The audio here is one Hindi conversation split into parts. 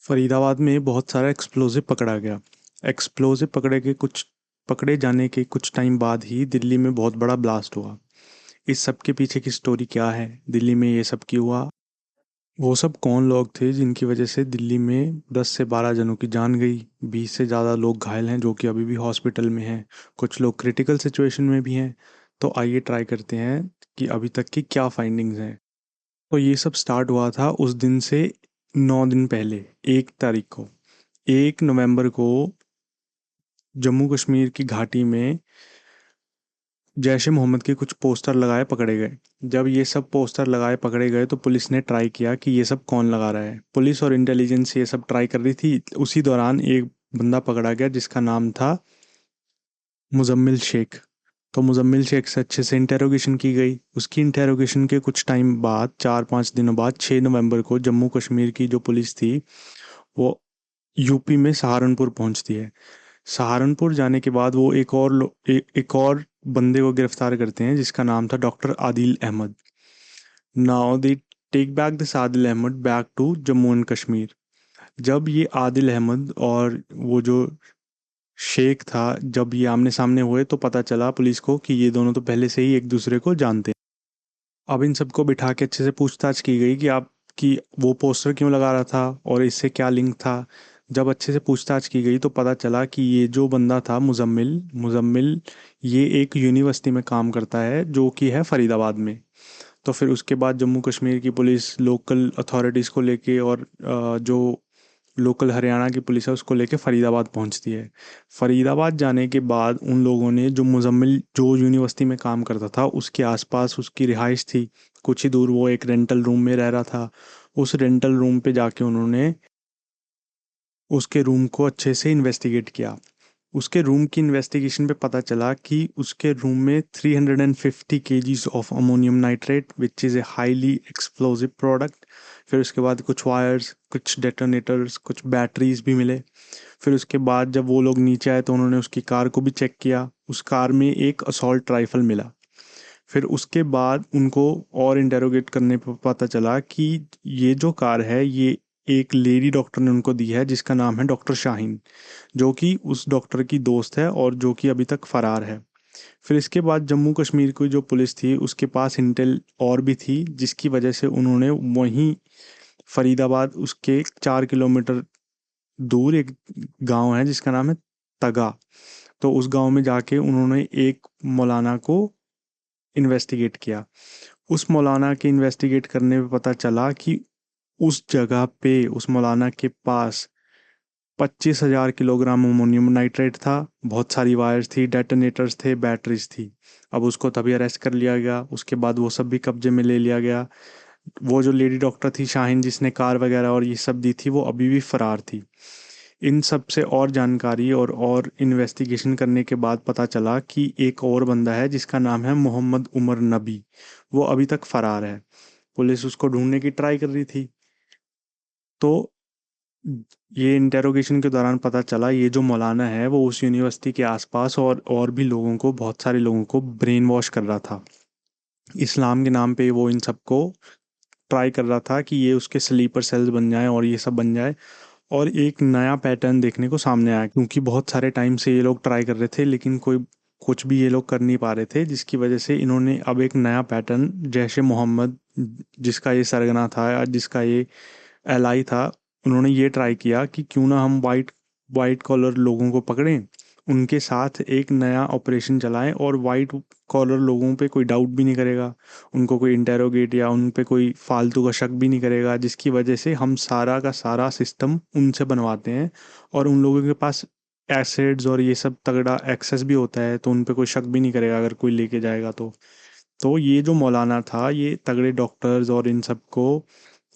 फरीदाबाद में बहुत सारा एक्सप्लोजिव पकड़ा गया। एक्सप्लोजिव पकड़े जाने के कुछ टाइम बाद ही दिल्ली में बहुत बड़ा ब्लास्ट हुआ। इस सब के पीछे की स्टोरी क्या है, दिल्ली में ये सब क्यों हुआ, वो सब कौन लोग थे जिनकी वजह से दिल्ली में 10 से 12 जनों की जान गई, 20 से ज़्यादा लोग घायल हैं जो कि अभी भी हॉस्पिटल में हैं, कुछ लोग क्रिटिकल सिचुएशन में भी हैं। तो आइए ट्राई करते हैं कि अभी तक की क्या फाइंडिंग्स हैं। तो ये सब स्टार्ट हुआ था उस दिन से 9 दिन पहले, 1 तारीख को, 1 नवंबर को जम्मू कश्मीर की घाटी में जैश ए मोहम्मद के कुछ पोस्टर लगाए पकड़े गए। जब ये सब पोस्टर लगाए पकड़े गए तो पुलिस ने ट्राई किया कि ये सब कौन लगा रहा है। पुलिस और इंटेलिजेंस ये सब ट्राई कर रही थी। उसी दौरान एक बंदा पकड़ा गया जिसका नाम था मुजम्मिल शेख। तो मुजम्मिल शेख से अच्छे से इंटेरोगेशन की गई। उसकी इंटेरोगेशन के कुछ टाइम बाद, 4-5 दिनों बाद, 6 नवंबर को जम्मू कश्मीर की जो पुलिस थी वो यूपी में सहारनपुर पहुंचती है। सहारनपुर जाने के बाद वो एक और बंदे को गिरफ्तार करते हैं जिसका नाम था doctor Adil Ahmad. Now they take back this Adil Ahmad back to Jammu and Kashmir. जब ये आदिल अहमद और वो जो शेख था, जब ये आमने सामने हुए तो पता चला पुलिस को कि ये दोनों तो पहले से ही एक दूसरे को जानते हैं। अब इन सबको बिठा के अच्छे से पूछताछ की गई कि आपकी वो पोस्टर क्यों लगा रहा था और इससे क्या लिंक था। जब अच्छे से पूछताछ की गई तो पता चला कि ये जो बंदा था मुजम्मिल मुजम्मिल ये एक यूनिवर्सिटी में काम करता है जो कि है फरीदाबाद में। तो फिर उसके बाद जम्मू कश्मीर की पुलिस लोकल अथॉरिटीज़ को लेके और जो लोकल हरियाणा की पुलिस है उसको लेके फरीदाबाद पहुंचती है। फरीदाबाद जाने के बाद उन लोगों ने जो मुजम्मिल जो यूनिवर्सिटी में काम करता था उसके आसपास उसकी रिहाइश थी, कुछ ही दूर वो एक रेंटल रूम में रह रहा था। उस रेंटल रूम पे जाके उन्होंने उसके रूम को अच्छे से इन्वेस्टिगेट किया। उसके रूम की इन्वेस्टिगेशन पे पता चला कि उसके रूम में 350 kgs of ammonium nitrate which is a highly explosive product. फिर उसके बाद कुछ वायर्स, कुछ डेटोनेटर्स, कुछ बैटरीज भी मिले। फिर उसके बाद जब वो लोग नीचे आए तो उन्होंने उसकी कार को भी चेक किया। उस कार में एक असॉल्ट राइफल मिला। फिर उसके बाद उनको और इंटेरोगेट करने पर पता चला कि ये जो कार है ये एक लेडी डॉक्टर ने उनको दी है जिसका नाम है डॉक्टर शाहीन, जो कि उस डॉक्टर की दोस्त है और जो कि अभी तक फरार है। फिर इसके बाद जम्मू कश्मीर की जो पुलिस थी उसके पास इंटेल और भी थी जिसकी वजह से उन्होंने वहीं फरीदाबाद उसके 4 किलोमीटर दूर एक गांव है जिसका नाम है तगा। तो उस गांव में जाके उन्होंने एक मौलाना को इन्वेस्टिगेट किया। उस मौलाना के इन्वेस्टिगेट करने पे पता चला कि उस जगह पे उस मौलाना के पास 25,000 किलोग्राम अमोनियम नाइट्रेट था। बहुत सारी वायर्स थी, डेटोनेटर्स थे, बैटरीज थी। अब उसको तभी अरेस्ट कर लिया गया। उसके बाद वो सब भी कब्जे में ले लिया गया। वो जो लेडी डॉक्टर थी शाहीन जिसने कार वगैरह और ये सब दी थी वो अभी भी फरार थी। इन सब से और जानकारी और इन्वेस्टिगेशन करने के बाद पता चला कि एक और बंदा है जिसका नाम है मोहम्मद उमर नबी। वो अभी तक फरार है। पुलिस उसको ढूंढने की ट्राई कर रही थी। तो ये इंटेरोगेशन के दौरान पता चला ये जो मौलाना है वो उस यूनिवर्सिटी के आसपास और भी लोगों को, बहुत सारे लोगों को ब्रेन वॉश कर रहा था। इस्लाम के नाम पे वो इन सबको ट्राई कर रहा था कि ये उसके स्लीपर सेल्स बन जाएं और ये सब बन जाए। और एक नया पैटर्न देखने को सामने आया क्योंकि बहुत सारे टाइम से ये लोग ट्राई कर रहे थे लेकिन कोई कुछ भी ये लोग कर नहीं पा रहे थे, जिसकी वजह से इन्होंने अब एक नया पैटर्न, जैश ए मोहम्मद जिसका ये सरगना था या जिसका ये एलाई था, उन्होंने ये ट्राई किया कि क्यों ना हम वाइट वाइट कॉलर लोगों को पकड़ें, उनके साथ एक नया ऑपरेशन चलाएं और वाइट कॉलर लोगों पे कोई डाउट भी नहीं करेगा, उनको कोई इंटेरोगेट या उन पे कोई फालतू का शक भी नहीं करेगा, जिसकी वजह से हम सारा का सारा सिस्टम उनसे बनवाते हैं और उन लोगों के पास एसिड्स और ये सब तगड़ा एक्सेस भी होता है तो उन पे कोई शक भी नहीं करेगा अगर कोई लेके जाएगा तो ये जो मौलाना था ये तगड़े डॉक्टर्स और इन सब को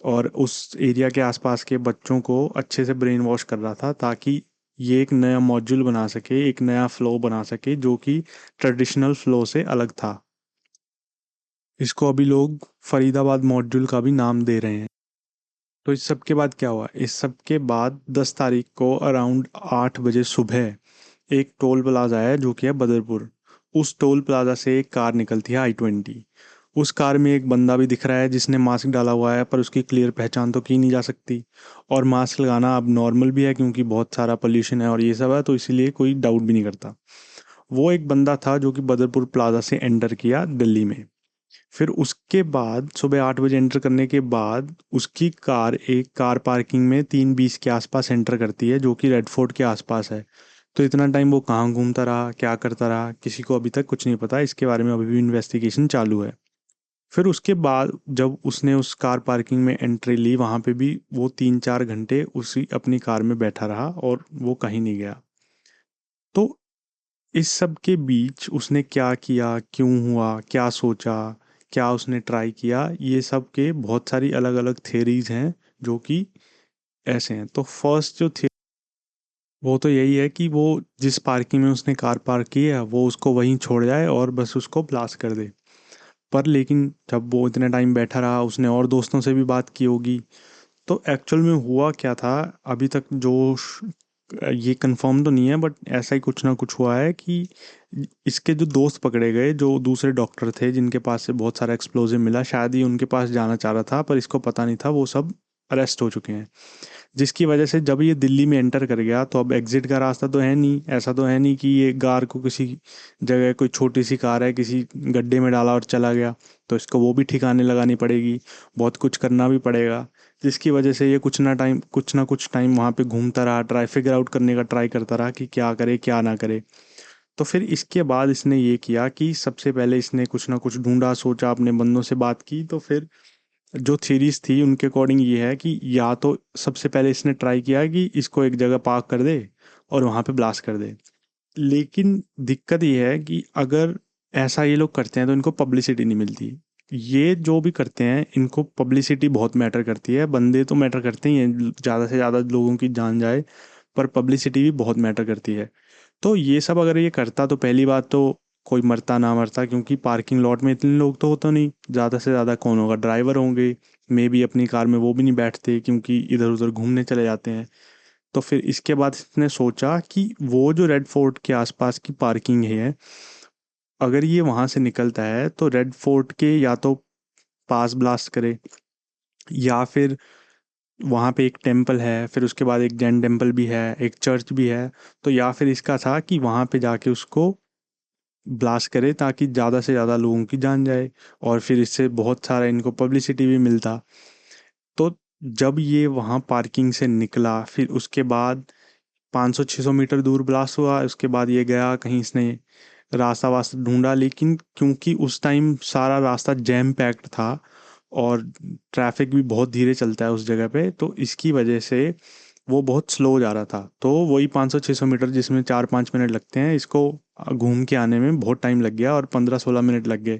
और उस एरिया के आसपास के बच्चों को अच्छे से ब्रेन वॉश कर रहा था ताकि ये एक नया मॉड्यूल बना सके, एक नया फ्लो बना सके जो कि ट्रेडिशनल फ्लो से अलग था। इसको अभी लोग फरीदाबाद मॉड्यूल का भी नाम दे रहे हैं। तो इस सब के बाद क्या हुआ, इस सब के बाद 10 तारीख को अराउंड 8 बजे सुबह एक टोल प्लाजा है जो कि है बदरपुर। उस टोल प्लाजा से एक कार निकलती है I-20। उस कार में एक बंदा भी दिख रहा है जिसने मास्क डाला हुआ है, पर उसकी क्लियर पहचान तो की नहीं जा सकती। और मास्क लगाना अब नॉर्मल भी है क्योंकि बहुत सारा पोल्यूशन है और ये सब है, तो इसीलिए कोई डाउट भी नहीं करता। वो एक बंदा था जो कि बदरपुर प्लाजा से एंटर किया दिल्ली में। फिर उसके बाद सुबह 8 बजे एंटर करने के बाद उसकी कार एक कार पार्किंग में 3:20 के आसपास एंटर करती है, जो कि रेड फोर्ट के आसपास है। तो इतना टाइम वो कहाँ घूमता रहा, क्या करता रहा, किसी को अभी तक कुछ नहीं पता। इसके बारे में अभी भी इन्वेस्टिगेशन चालू है। फिर उसके बाद जब उसने उस कार पार्किंग में एंट्री ली, वहाँ पे भी वो 3-4 घंटे उसी अपनी कार में बैठा रहा और वो कहीं नहीं गया। तो इस सब के बीच उसने क्या किया, क्यों हुआ, क्या सोचा, क्या उसने ट्राई किया, ये सब के बहुत सारी अलग अलग थेरीज हैं जो कि ऐसे हैं। तो फर्स्ट जो थी वो तो यही है कि वो जिस पार्किंग में उसने कार पार्क की है वो उसको वहीं छोड़ जाए और बस उसको ब्लास्ट कर दे। पर लेकिन जब वो इतने टाइम बैठा रहा, उसने और दोस्तों से भी बात की होगी। तो एक्चुअल में हुआ क्या था, अभी तक जो ये कंफर्म तो नहीं है, बट ऐसा ही कुछ ना कुछ हुआ है कि इसके जो दोस्त पकड़े गए, जो दूसरे डॉक्टर थे जिनके पास से बहुत सारा एक्सप्लोजिव मिला, शायद ही उनके पास जाना चाह रहा था पर इसको पता नहीं था, वो सब अरेस्ट हो चुके हैं। जिसकी वजह से जब ये दिल्ली में एंटर कर गया तो अब एग्जिट का रास्ता तो है नहीं, ऐसा तो है नहीं कि ये कार को किसी जगह, कोई छोटी सी कार है किसी गड्ढे में डाला और चला गया। तो इसको वो भी ठिकाने लगानी पड़ेगी, बहुत कुछ करना भी पड़ेगा। जिसकी वजह से ये कुछ ना कुछ टाइम वहाँ पे घूमता रहा, ट्राई फिगर आउट करने का ट्राई करता रहा कि क्या करे क्या ना करे। तो फिर इसके बाद इसने ये किया कि सबसे पहले इसने कुछ ना कुछ ढूंढा, सोचा, अपने बंदों से बात की। तो फिर जो थीरीज थी उनके अकॉर्डिंग ये है कि या तो सबसे पहले इसने ट्राई किया कि इसको एक जगह पार्क कर दे और वहाँ पे ब्लास्ट कर दे। लेकिन दिक्कत ये है कि अगर ऐसा ये लोग करते हैं तो इनको पब्लिसिटी नहीं मिलती। ये जो भी करते हैं इनको पब्लिसिटी बहुत मैटर करती है। बंदे तो मैटर करते ही हैं, ज़्यादा से ज़्यादा लोगों की जान जाए, पर पब्लिसिटी भी बहुत मैटर करती है। तो ये सब अगर ये करता तो पहली बात तो कोई मरता ना मरता, क्योंकि पार्किंग लॉट में इतने लोग तो होता नहीं, ज़्यादा से ज़्यादा कौन होगा, ड्राइवर होंगे। मे भी अपनी कार में वो भी नहीं बैठते क्योंकि इधर उधर घूमने चले जाते हैं। तो फिर इसके बाद इसने सोचा कि वो जो रेड फोर्ट के आसपास की पार्किंग है, अगर ये वहाँ से निकलता है तो रेड फोर्ट के या तो पास ब्लास्ट करे, या फिर वहाँ पे एक टेम्पल है, फिर उसके बाद एक जैन टेम्पल भी है, एक चर्च भी है। तो या फिर इसका था कि वहाँ पे जाके उसको ब्लास्ट करे ताकि ज़्यादा से ज़्यादा लोगों की जान जाए और फिर इससे बहुत सारा इनको पब्लिसिटी भी मिलता। तो जब ये वहाँ पार्किंग से निकला, फिर उसके बाद 500-600 मीटर दूर ब्लास्ट हुआ। उसके बाद ये गया कहीं, इसने रास्ता वास्ता ढूंढा, लेकिन क्योंकि उस टाइम सारा रास्ता जैम पैक्ड था और ट्रैफिक भी बहुत धीरे चलता है उस जगह पे, तो इसकी वजह से वो बहुत स्लो जा रहा था। तो वही 500-600 मीटर जिसमें 4-5 मिनट लगते हैं, इसको घूम के आने में बहुत टाइम लग गया और 15-16 मिनट लग गए।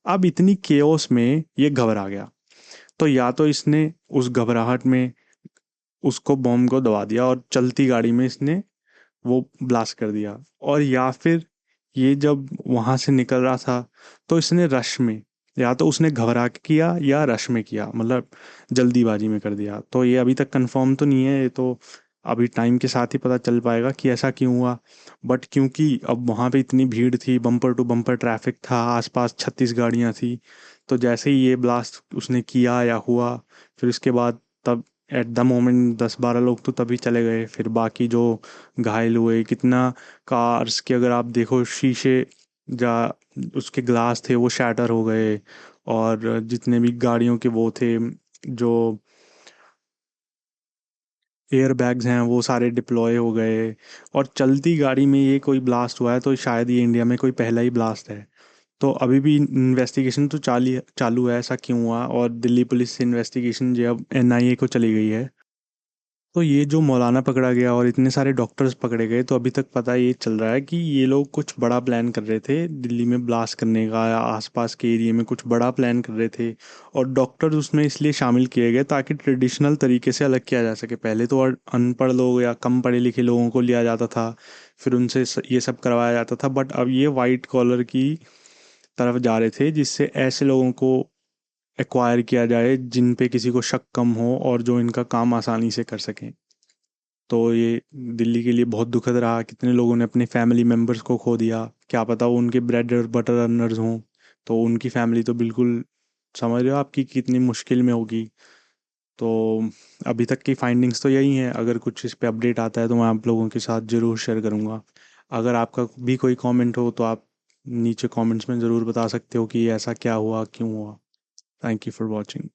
अब इतनी केओस में ये घबरा गया। तो या तो इसने उस घबराहट में उसको बॉम्ब को दबा दिया और चलती गाड़ी में इसने वो ब्लास्ट कर दिया, और या फिर ये जब वहाँ से निकल रहा था तो इसने रश में, या तो उसने घबरा के किया या रश में किया, मतलब जल्दीबाजी में कर दिया। तो ये अभी तक कंफर्म तो नहीं है, ये तो अभी टाइम के साथ ही पता चल पाएगा कि ऐसा क्यों हुआ। बट क्योंकि अब वहाँ पे इतनी भीड़ थी, बम्पर टू बम्पर ट्रैफिक था, आसपास 36 गाड़ियाँ थी। तो जैसे ही ये ब्लास्ट उसने किया या हुआ, फिर उसके बाद तब एट द मोमेंट 10-12 लोग तो तभी चले गए। फिर बाकी जो घायल हुए कितना, कार्स के अगर आप देखो शीशे, जा उसके ग्लास थे वो शैटर हो गए, और जितने भी गाड़ियों के वो थे, जो एयर बैग्स हैं वो सारे डिप्लॉय हो गए। और चलती गाड़ी में ये कोई ब्लास्ट हुआ है तो शायद ये इंडिया में कोई पहला ही ब्लास्ट है। तो अभी भी इन्वेस्टिगेशन तो चालू है ऐसा क्यों हुआ, और दिल्ली पुलिस से इन्वेस्टिगेशन जो अब एनआईए को चली गई है। तो ये जो मौलाना पकड़ा गया और इतने सारे डॉक्टर्स पकड़े गए, तो अभी तक पता ये चल रहा है कि ये लोग कुछ बड़ा प्लान कर रहे थे दिल्ली में ब्लास्ट करने का, या आसपास के एरिया में कुछ बड़ा प्लान कर रहे थे। और डॉक्टर्स उसमें इसलिए शामिल किए गए ताकि ट्रेडिशनल तरीके से अलग किया जा सके। पहले तो अनपढ़ लोग या कम पढ़े लिखे लोगों को लिया जाता था, फिर उनसे ये सब करवाया जाता था। बट अब ये वाइट कॉलर की तरफ जा रहे थे, जिससे ऐसे लोगों को एक्वायर किया जाए जिन पे किसी को शक कम हो और जो इनका काम आसानी से कर सकें। तो ये दिल्ली के लिए बहुत दुखद रहा, कितने लोगों ने अपने फैमिली मेम्बर्स को खो दिया, क्या पता वो उनके ब्रेड और बटर अर्नर्स हों, तो उनकी फैमिली तो बिल्कुल, समझ रहे हो आपकी कितनी मुश्किल में होगी। तो अभी तक की फाइंडिंग्स तो यही हैं। अगर कुछ इस पे अपडेट आता है तो मैं आप लोगों के साथ ज़रूर शेयर करूँगा। अगर आपका भी कोई कमेंट हो तो आप नीचे कमेंट्स में ज़रूर बता सकते हो कि ऐसा क्या हुआ, क्यों हुआ। Thank you for watching.